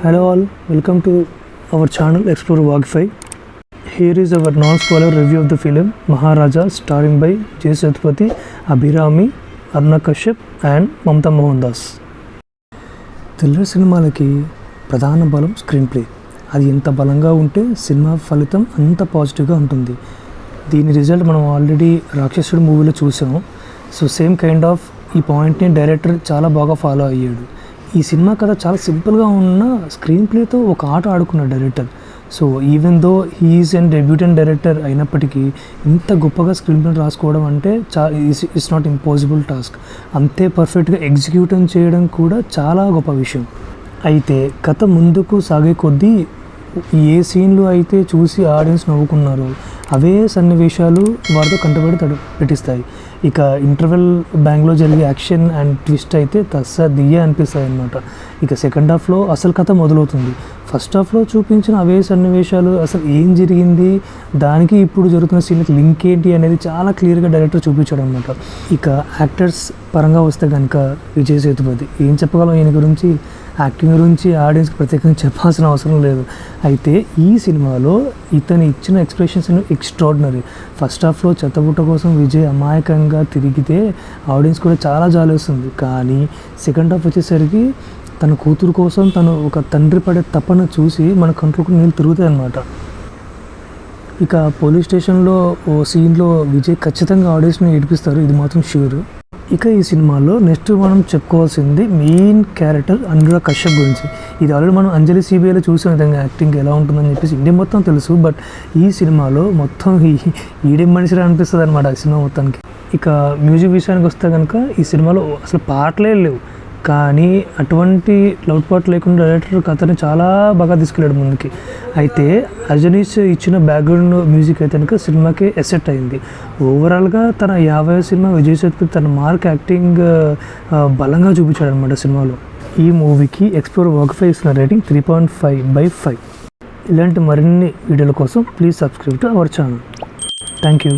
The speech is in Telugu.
Hello all, welcome to our channel Explore Wagify. Here is our non-spoiler review of the film Maharaja, starring by Jay Sethupathi, Abhirami, Aruna Kashyap and Mamta Mohandas. Thriller సినిమాలకి ప్రధాన బలం స్క్రీన్ ప్లే. అది ఎంత బలంగా ఉంటే సినిమా ఫలితం అంత పాజిటివ్గా ఉంటుంది. దీని రిజల్ట్ మనం ఆల్రెడీ రాక్షసుడు మూవీలో చూసాము. సో సేమ్ కైండ్ ఆఫ్ ఈ పాయింట్ని డైరెక్టర్ చాలా బాగా ఫాలో అయ్యాడు. ఈ సినిమా కథ చాలా సింపుల్గా ఉన్న స్క్రీన్ ప్లేతో ఒక ఆట ఆడుకున్నాడు director. So even though he is and debutant director అయినప్పటికీ ఇంత గొప్పగా స్క్రీన్ ప్లే రాసుకోవడం అంటే ఇట్స్ నాట్ ఇంపాసిబుల్ టాస్క్. అంతే పర్ఫెక్ట్గా ఎగ్జిక్యూట్ చేయడం కూడా చాలా గొప్ప విషయం. అయితే కథ ముందుకు సాగే కొద్దీ ఏ సీన్లు అయితే చూసి ఆడియన్స్ నవ్వుకున్నారో అవే సన్నివేశాలు వారితో కంటపడి పెట్టిస్తాయి. ఇక ఇంటర్వెల్ బ్యాంగ్లో జరిగే యాక్షన్ అండ్ ట్విస్ట్ అయితే దియ్యే అనిపిస్తాయి అన్నమాట. ఇక సెకండ్ హాఫ్లో అసలు కథ మొదలవుతుంది. ఫస్ట్ హాఫ్లో చూపించిన అవే సన్నివేశాలు అసలు ఏం జరిగింది, దానికి ఇప్పుడు జరుగుతున్న సీన్కి లింక్ ఏంటి అనేది చాలా క్లియర్గా డైరెక్టర్ చూపించాడు అనమాట. ఇక యాక్టర్స్ పరంగా వస్తే కనుక విజయ్ సేతుపతి ఏం చెప్పగలం, ఈయన గురించి యాక్టింగ్ గురించి ఆడియన్స్కి ప్రత్యేకంగా చెప్పాల్సిన అవసరం లేదు. అయితే ఈ సినిమాలో ఇతను ఇచ్చిన ఎక్స్ప్రెషన్స్ ఎక్స్ట్రాడినరీ. ఫస్ట్ హాఫ్లో చెత్తబుట్ట కోసం విజయ్ అమాయకంగా తిరిగితే ఆడియన్స్ కూడా చాలా జాలేస్తుంది. కానీ సెకండ్ హాఫ్ వచ్చేసరికి తన కూతురు కోసం తను ఒక తండ్రి పడే తపన చూసి మన కంట్లోకి నీళ్ళు తిరుగుతాయి అన్నమాట. ఇక పోలీస్ స్టేషన్లో ఓ సీన్లో విజయ్ ఖచ్చితంగా ఆడియన్స్ని ఏడిపిస్తారు, ఇది మాత్రం ష్యూర్. ఇక ఈ సినిమాలో నెక్స్ట్ మనం చెప్పుకోవాల్సింది మెయిన్ క్యారెక్టర్ అనురాగ్ కశ్యప్ గురించి. ఇది ఆల్రెడీ మనం అంజలి సిబిఐలో చూసిన విధంగా యాక్టింగ్ ఎలా ఉంటుందని చెప్పేసి ఇండియా మొత్తం తెలుసు. బట్ ఈ సినిమాలో మొత్తం ఈడే మనిషిగా అనిపిస్తుంది అనమాట ఈ సినిమా మొత్తానికి. ఇక మ్యూజిక్ విషయానికి వస్తే కనుక ఈ సినిమాలో అసలు పాటలే లేవు, కానీ అటువంటి లౌడ్ పార్ట్ లేకుండా డైరెక్టర్ కథని చాలా బాగా తీసుకెళ్ళాడు ముందుకి. అయితే అజనీష్ ఇచ్చిన బ్యాక్గ్రౌండ్ మ్యూజిక్ అయితే కనుక సినిమాకి ఎసెట్ అయింది. ఓవరాల్గా తన 50వ సినిమా విజయ్ సేతుపతి తన మార్క్ యాక్టింగ్ బలంగా చూపించాడు అనమాట సినిమాలో. ఈ మూవీకి ఎక్స్ప్లోర్ వాగ్ఫై ఇస్తున్న రేటింగ్ 3.5/5. ఇలాంటి మరిన్ని వీడియోల కోసం please subscribe to our channel. Thank you.